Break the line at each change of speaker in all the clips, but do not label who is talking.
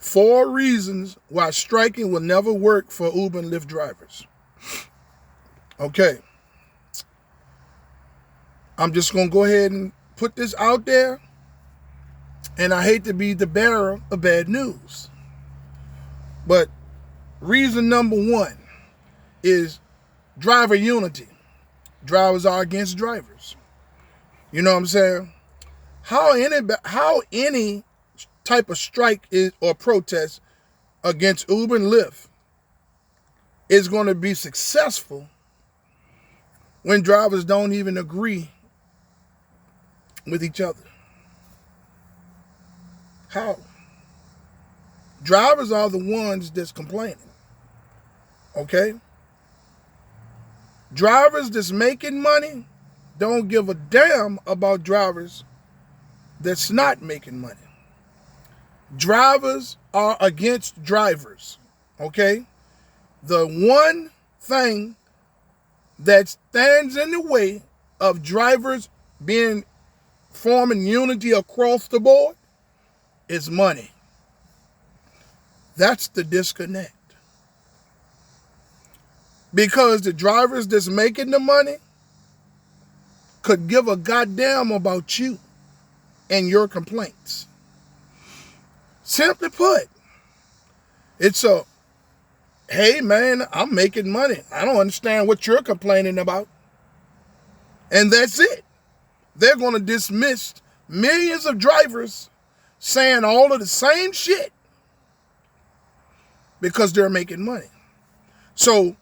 4 reasons why striking will never work for Uber and Lyft drivers. Okay. I'm just going to go ahead and put this out there. And I hate to be the bearer of bad news. But reason number 1 is driver unity. Drivers are against drivers. You know what I'm saying? How any type of strike is or protest against Uber and Lyft is going to be successful when drivers don't even agree with each other? How? Drivers are the ones that's complaining. Okay? Drivers that's making money don't give a damn about drivers that's not making money. Drivers are against drivers. Okay? The one thing that stands in the way of drivers forming unity across the board is money. That's the disconnect. Because the drivers that's making the money could give a goddamn about you and your complaints. Simply put, it's a, hey man, I'm making money. I don't understand what you're complaining about. And that's it. They're going to dismiss millions of drivers saying all of the same shit because they're making money. So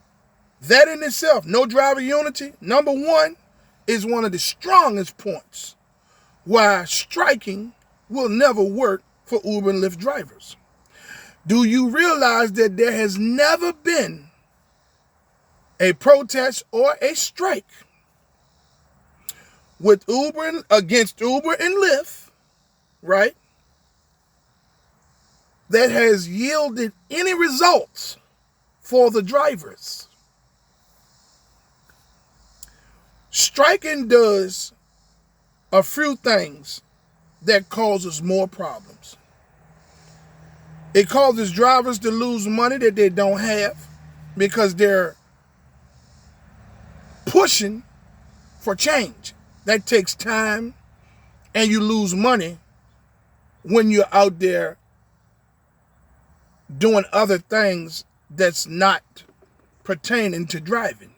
that in itself, no driver unity, number 1, is one of the strongest points why striking will never work for Uber and Lyft drivers. Do you realize that there has never been a protest or a strike with against Uber and Lyft, right, that has yielded any results for the drivers? Striking does a few things that causes more problems. It causes drivers to lose money that they don't have because they're pushing for change. That takes time, and you lose money when you're out there doing other things that's not pertaining to driving.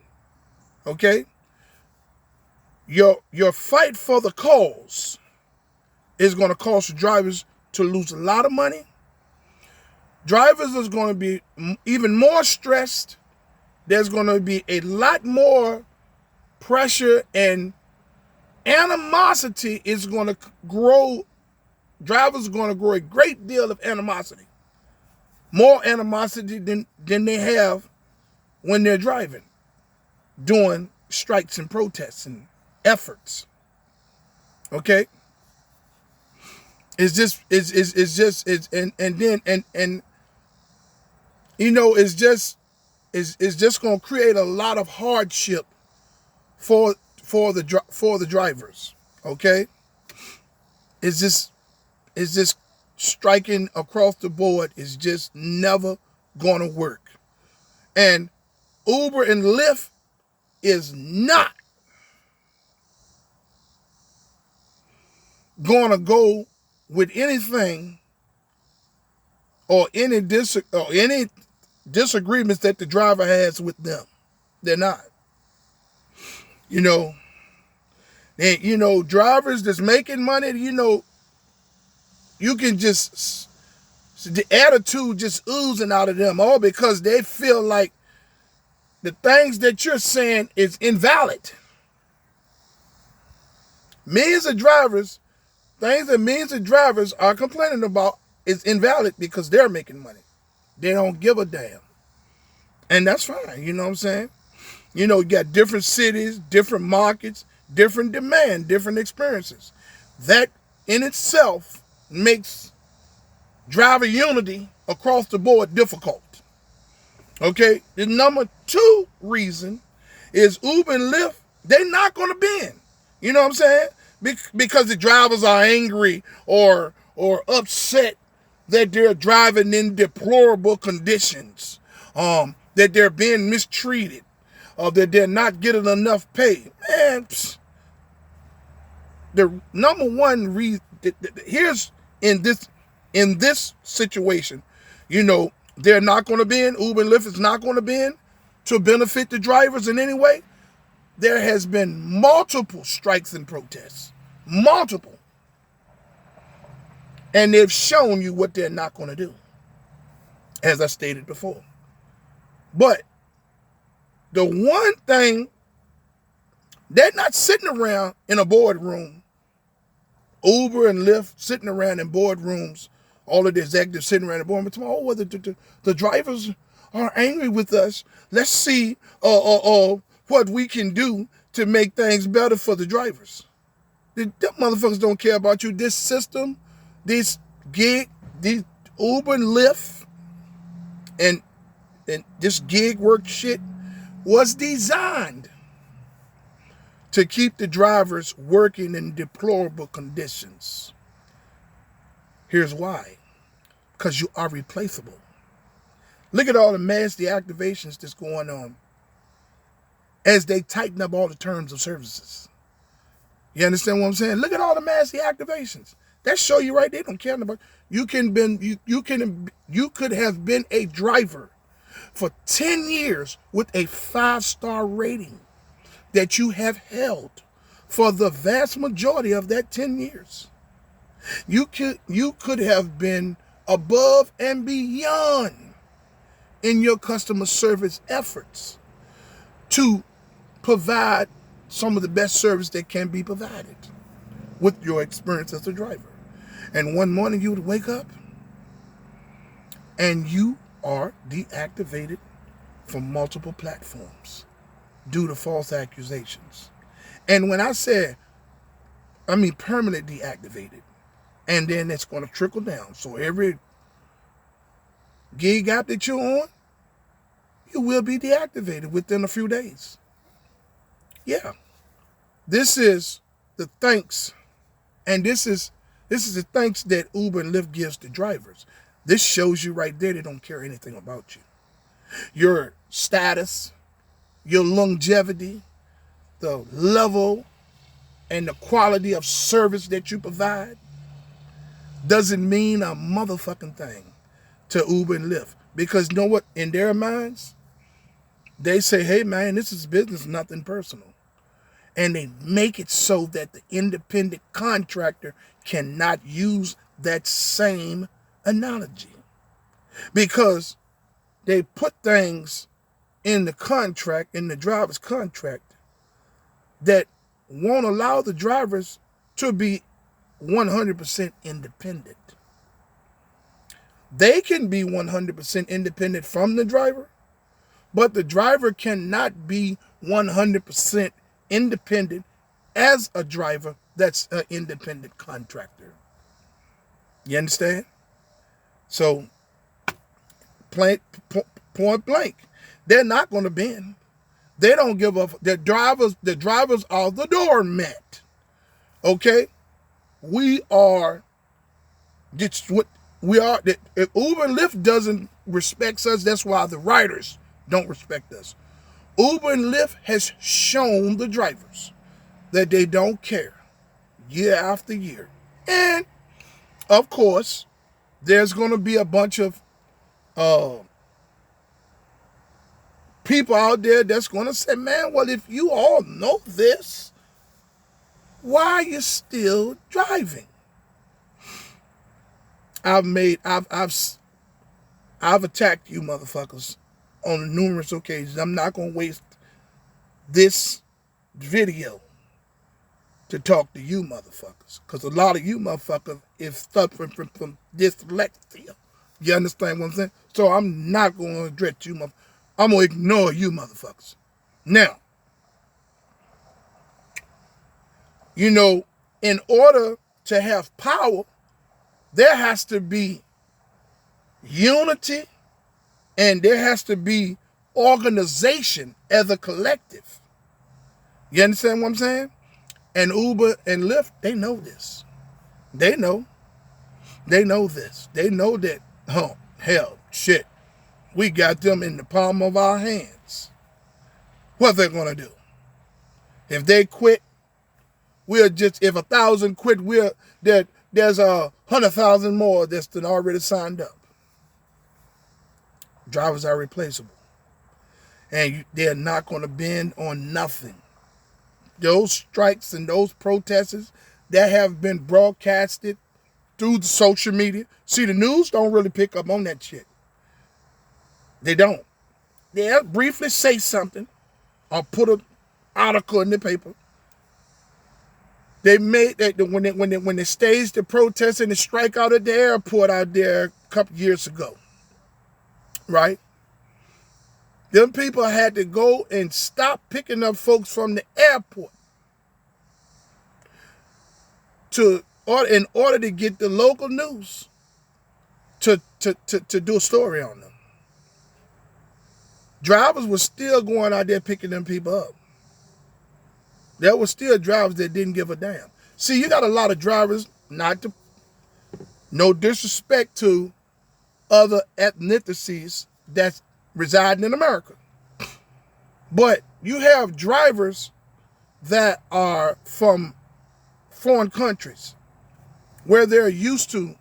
Okay? Your fight for the cause is going to cause drivers to lose a lot of money. Drivers is going to be even more stressed. There's going to be a lot more pressure, and animosity is going to grow. Drivers are going to grow a great deal of animosity. More animosity than they have when they're driving, doing strikes and protests and efforts. Okay? It's just going to create a lot of hardship for the drivers. Okay? It's just striking across the board is just never going to work. And Uber and Lyft is not going to go with anything or any disagreements that the driver has with them. They're not. And drivers that's making money, you can just, the attitude just oozing out of them, all because they feel like the things that you're saying is invalid. Millions of drivers, things that millions of drivers are complaining about is invalid because they're making money. They don't give a damn. And that's fine, you know what I'm saying? You got different cities, different markets, different demand, different experiences. That in itself makes driver unity across the board difficult. Okay? The number 2 reason is Uber and Lyft, they're not going to bend. You know what I'm saying? Because the drivers are angry or upset that they're driving in deplorable conditions, that they're being mistreated, or that they're not getting enough pay. Man, the number one reason, here's in this situation, they're not going to bend. Uber and Lyft is not going to bend to benefit the drivers in any way. There has been multiple strikes and protests, multiple, and they've shown you what they're not going to do, as I stated before. But the one thing, they're not sitting around in a boardroom, Uber and Lyft sitting around in boardrooms, all of the executives sitting around the boardroom, oh, well, the drivers are angry with us. Let's see what we can do to make things better for the drivers. Them motherfuckers don't care about you. This system, this gig, these Uber and Lyft, and this gig work shit was designed to keep the drivers working in deplorable conditions. Here's why. Because you are replaceable. Look at all the mass deactivations that's going on as they tighten up all the terms of services. You understand what I'm saying? Look at all the mass deactivations. That show you right there. They don't care about you. You could have been a driver for 10 years with a 5-star rating that you have held for the vast majority of that 10 years. You could have been above and beyond in your customer service efforts to provide some of the best service that can be provided with your experience as a driver. And one morning you would wake up and you are deactivated from multiple platforms due to false accusations. And when I mean permanent deactivated, and then it's going to trickle down. So every gig app that you're on, you will be deactivated within a few days. Yeah. This is the thanks, and this is the thanks that Uber and Lyft gives to drivers. This shows you right there they don't care anything about you. Your status, your longevity, the level and the quality of service that you provide doesn't mean a motherfucking thing to Uber and Lyft. Because you know what? In their minds, they say, hey man, this is business, nothing personal. And they make it so that the independent contractor cannot use that same analogy. Because they put things in the contract, in the driver's contract, that won't allow the drivers to be 100% independent. They can be 100% independent from the driver, but the driver cannot be 100% independent as a driver that's an independent contractor. You understand? So, point blank, they're not going to bend. They don't give up. The drivers are the doormat. Okay? We are. It's what we are. If Uber and Lyft doesn't respect us, that's why the riders don't respect us. Uber and Lyft has shown the drivers that they don't care year after year. And, of course, there's going to be a bunch of people out there that's going to say, man, well, if you all know this, why are you still driving? I've attacked you motherfuckers on numerous occasions. I'm not going to waste this video to talk to you motherfuckers, because a lot of you motherfuckers is suffering from dyslexia. You understand what I'm saying? So I'm not going to address you motherfuckers. I'm going to ignore you motherfuckers. Now, in order to have power, there has to be unity and there has to be organization as a collective. You understand what I'm saying? And Uber and Lyft, they know this. They know. They know this. They know that, oh, hell, shit, we got them in the palm of our hands. What they're going to do? If they quit, if 1,000 quit, there's 100,000 more that's been already signed up. Drivers are replaceable. And they're not going to bend on nothing. Those strikes and those protests that have been broadcasted through the social media. See, the news don't really pick up on that shit. They don't. They'll briefly say something or put an article in the paper. They made that when they staged the protest and the strike out at the airport out there a couple years ago, right? Them people had to go and stop picking up folks from the airport in order to get the local news to do a story on them. Drivers were still going out there picking them people up. There were still drivers that didn't give a damn. See, you got a lot of drivers, no disrespect to other ethnicities that's residing in America. But you have drivers that are from foreign countries where they're used to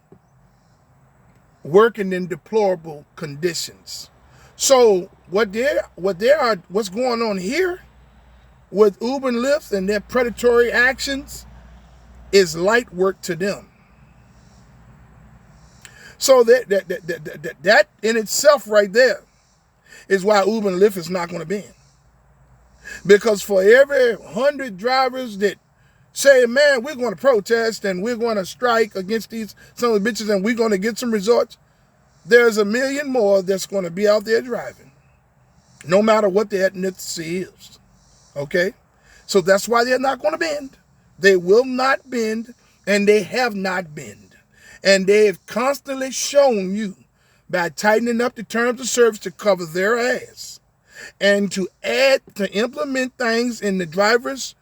working in deplorable conditions. So what's going on here with Uber and Lyft and their predatory actions is light work to them. So that in itself right there is why Uber and Lyft is not going to bend. Because for every 100 drivers that say, man, we're going to protest and we're going to strike against some of the bitches and we're going to get some results, there's 1 million more that's going to be out there driving, no matter what the ethnicity is. Okay? So that's why they're not going to bend. They will not bend, and they have not bend. And they have constantly shown you by tightening up the terms of service to cover their ass and to implement things in the driver's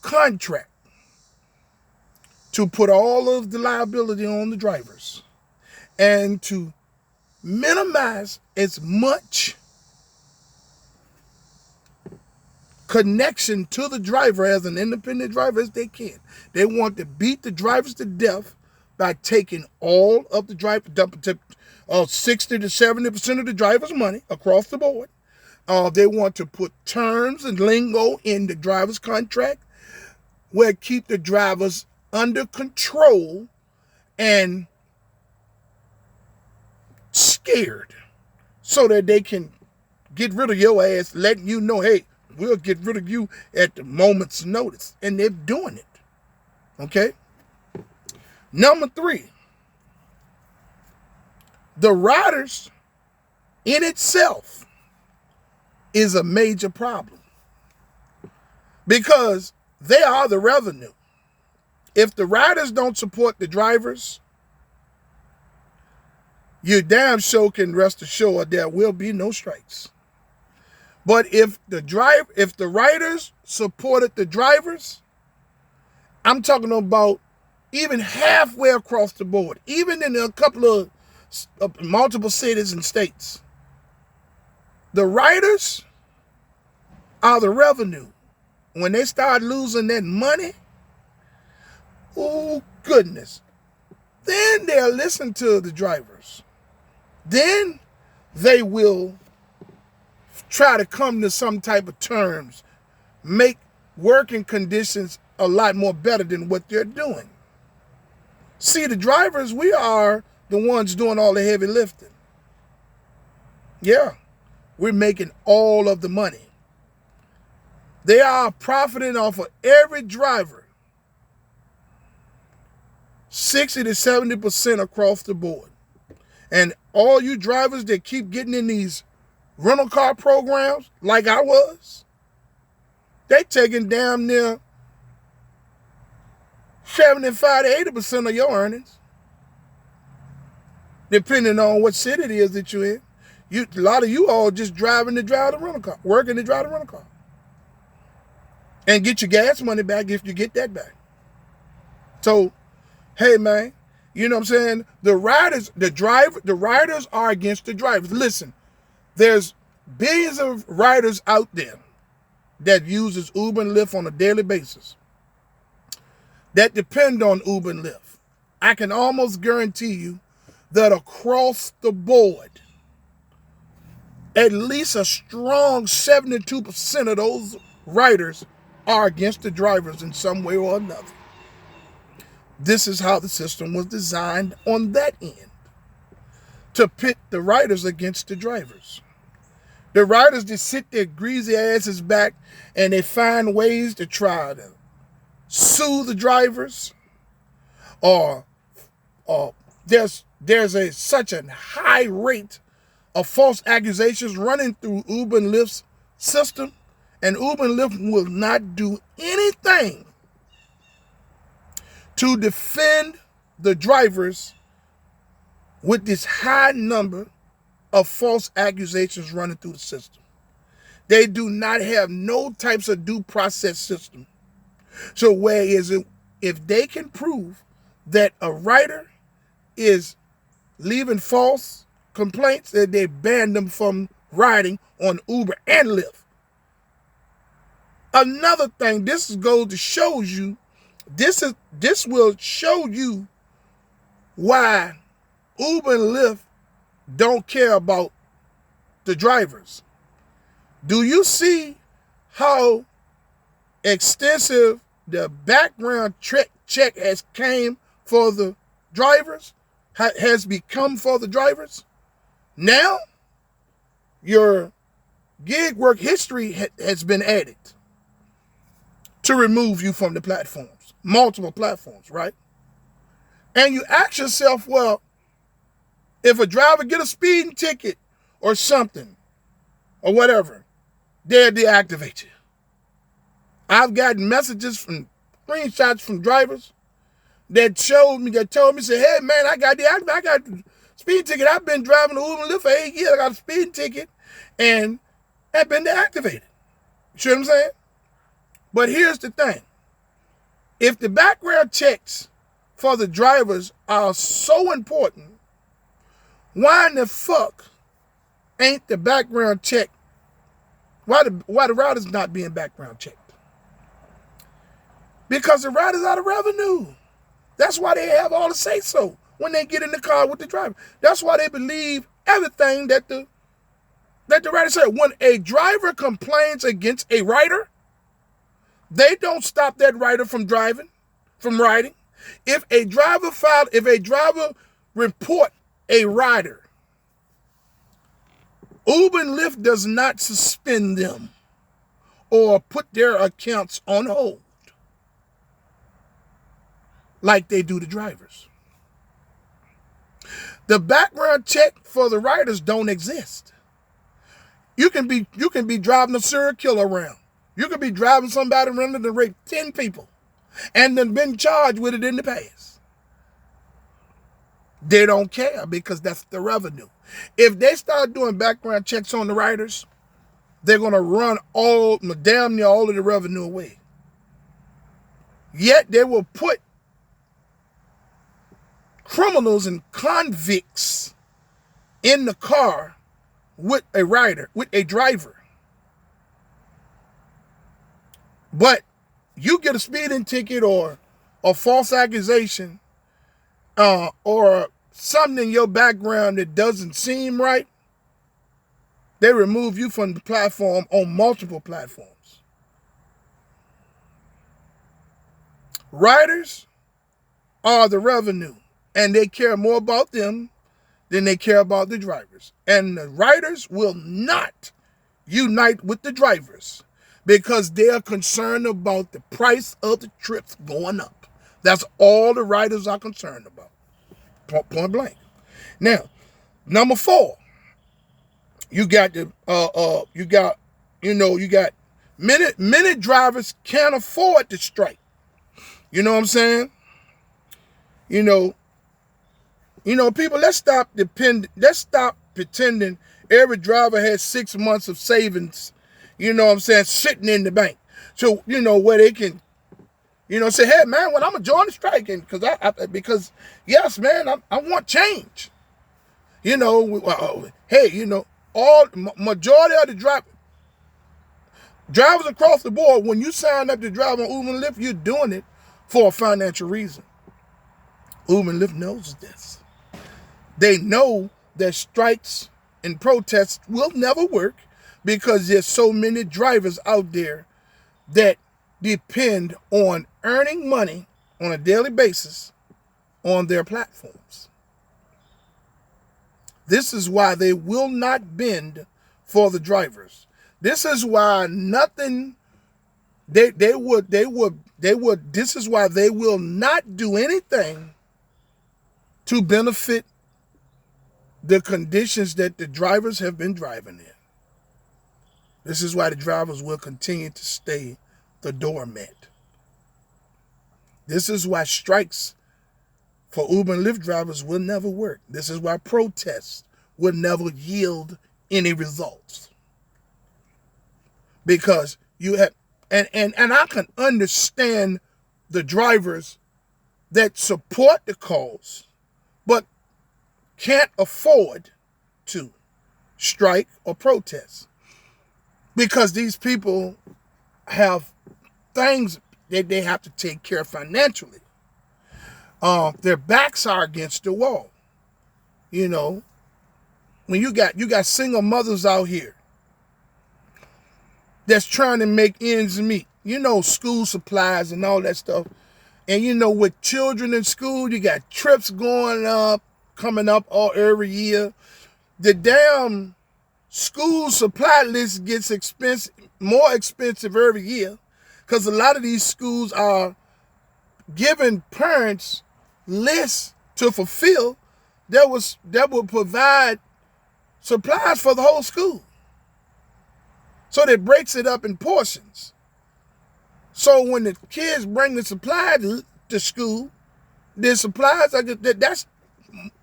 contract to put all of the liability on the drivers and to minimize as much connection to the driver as an independent driver as they can. They want to beat the drivers to death by taking all of the driver, 60 to 70% of the driver's money across the board. They want to put terms and lingo in the driver's contract where keep the drivers under control and scared so that they can get rid of your ass, letting you know, hey, we'll get rid of you at the moment's notice. And they're doing it. Okay? Number 3, the riders in itself is a major problem because they are the revenue. If the riders don't support the drivers, you damn sure can rest assured there will be no strikes. But if the riders supported the drivers, I'm talking about even halfway across the board, even in a couple of multiple cities and states, the riders are the revenue. When they start losing that money, oh goodness, then they'll listen to the drivers. Then they will try to come to some type of terms, make working conditions a lot more better than what they're doing. See, the drivers, we are the ones doing all the heavy lifting. Yeah, we're making all of the money. They are profiting off of every driver, 60 to 70% across the board. And all you drivers that keep getting in these rental car programs, like I was, they taking damn near 75 to 80% of your earnings, depending on what city it is that you're in. A lot of you all just driving to drive the rental car, working to drive the rental car. And get your gas money back if you get that back. So, hey man, You know what I'm saying? The riders are against the drivers. Listen, there's billions of riders out there that uses Uber and Lyft on a daily basis that depend on Uber and Lyft. I can almost guarantee you that across the board, at least a strong 72% of those riders are against the drivers in some way or another. This is how the system was designed on that end, to pit the riders against the drivers. The riders just sit their greasy asses back and they find ways to try to sue the drivers, or there's such a high rate of false accusations running through Uber and Lyft's system, and Uber and Lyft will not do anything to defend the drivers with this high number of false accusations running through the system. They do not have no types of due process system. So where is it, if they can prove that a rider is leaving false complaints, that they ban them from riding on Uber and Lyft. Another thing, this goes to show you, this will show you why Uber and Lyft don't care about the drivers. Do you see how extensive the background check has came for the drivers, has become for the drivers? Now, your gig work history has been added to remove you from the platforms, multiple platforms, right? And you ask yourself, well, if a driver get a speeding ticket or something, or whatever, they'll deactivate you. I've gotten messages from screenshots from drivers that told me, say, hey man, I got a speeding ticket. I've been driving the Uber Lyft for 8 years. I got a speeding ticket and I've been deactivated. You see what I'm saying? But here's the thing. If the background checks for the drivers are so important, why in the fuck ain't the background check? Why the riders not being background checked? Because the riders are the revenue. That's why they have all the say so when they get in the car with the driver. That's why they believe everything that the rider said. When a driver complains against a rider, they don't stop that rider from riding. If a driver report a rider, Uber and Lyft does not suspend them or put their accounts on hold like they do the drivers. The background check for the riders don't exist. You can be driving a serial killer around. You could be driving somebody around that raped 10 people and then been charged with it in the past. They don't care because that's the revenue. If they start doing background checks on the riders, they're going to run damn near all of the revenue away. Yet they will put criminals and convicts in the car with a driver. But you get a speeding ticket or a false accusation or something in your background that doesn't seem right, they remove you from the platform on multiple platforms. Riders are the revenue, and they care more about them than they care about the drivers. And the riders will not unite with the drivers because they are concerned about the price of the trips going up. That's all the riders are concerned about. Point blank. Now, number 4, you got many drivers can't afford to strike. You know what I'm saying? People, let's stop pretending every driver has 6 months of savings, sitting in the bank. So, where they can Say, hey man, when I'm gonna join the strike, and because yes, man, I want change. Hey, all majority of the drivers across the board, when you sign up to drive on Uber and Lyft, you're doing it for a financial reason. Uber and Lyft knows this. They know that strikes and protests will never work because there's so many drivers out there that depend on earning money on a daily basis on their platforms. This is why they will not bend for the drivers. This is why this is why they will not do anything to benefit the conditions that the drivers have been driving in. This is why the drivers will continue to stay the doormat. This is why strikes for Uber and Lyft drivers will never work. This is why protests will never yield any results. Because you have, and I can understand the drivers that support the cause, but can't afford to strike or protest. Because these people have things that they have to take care of financially. Their backs are against the wall. When you got single mothers out here that's trying to make ends meet. School supplies and all that stuff. And with children in school, you got trips coming up every year. The damn school supply list gets more expensive every year because a lot of these schools are giving parents lists to fulfill that would provide supplies for the whole school. So that breaks it up in portions. So when the kids bring the supplies to school, the supplies that's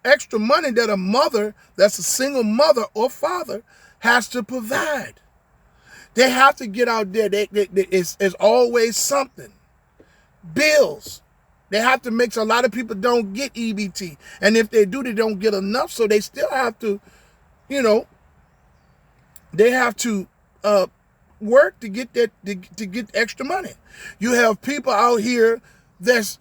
extra money that a mother that's a single mother or father has to provide. They have to get out there. It's always something. Bills. They have to make sure a lot of people don't get EBT. And if they do, they don't get enough. So they still have to, they have to work to get that to get extra money. You have people out here that's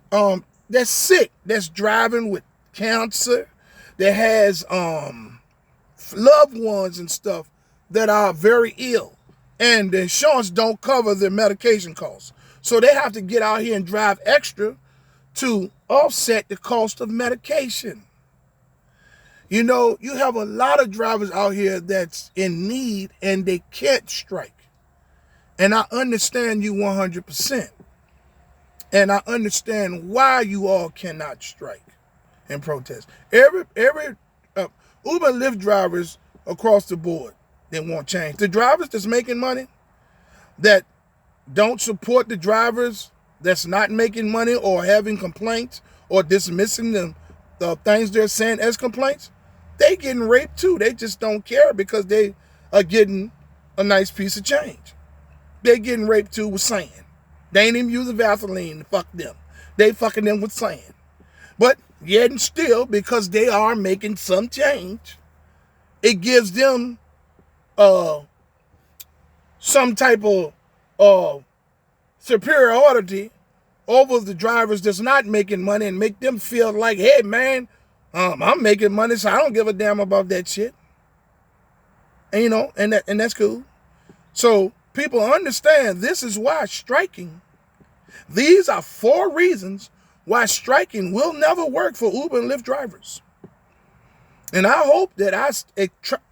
sick, that's driving with cancer, that has loved ones and stuff that are very ill, and the insurance don't cover their medication costs. So they have to get out here and drive extra to offset the cost of medication. You have a lot of drivers out here that's in need and they can't strike. And I understand you 100%. And I understand why you all cannot strike and protest. Every Uber and Lyft drivers across the board, they want change. The drivers that's making money, that don't support the drivers that's not making money or having complaints or dismissing the things they're saying as complaints, they getting raped too. They just don't care because they are getting a nice piece of change. They getting raped too with sand. They ain't even using Vaseline to fuck them. They fucking them with sand. But yet and still, because they are making some change, it gives them some type of superiority over the drivers that's not making money and make them feel like, hey man, I'm making money, so I don't give a damn about that shit. And and that's cool. So people understand this is why striking. These are 4 reasons why striking will never work for Uber and Lyft drivers. And I hope that I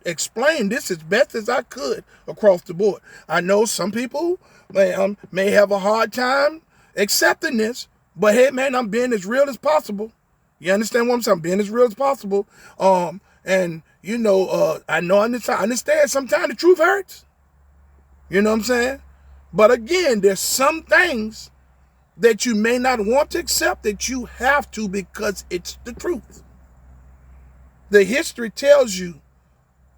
explained this as best as I could across the board. I know some people may have a hard time accepting this, but hey man, I'm being as real as possible. You understand what I'm saying? I'm being as real as possible. I understand sometimes the truth hurts. You know what I'm saying? But again, there's some things that you may not want to accept that you have to because it's the truth. The history tells you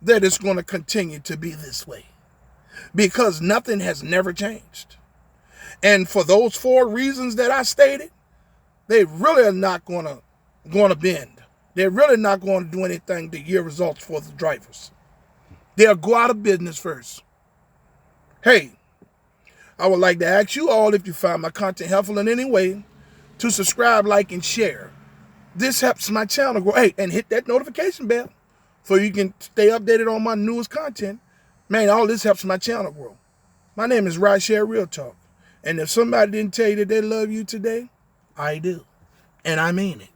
that it's going to continue to be this way because nothing has never changed. And for those 4 reasons that I stated, they really are not going to bend. They're really not going to do anything to yield results for the drivers. They'll go out of business first. Hey, I would like to ask you all, if you find my content helpful in any way, to subscribe, like, and share. This helps my channel grow. Hey, and hit that notification bell so you can stay updated on my newest content. Man, all this helps my channel grow. My name is Share Real Talk. And if somebody didn't tell you that they love you today, I do. And I mean it.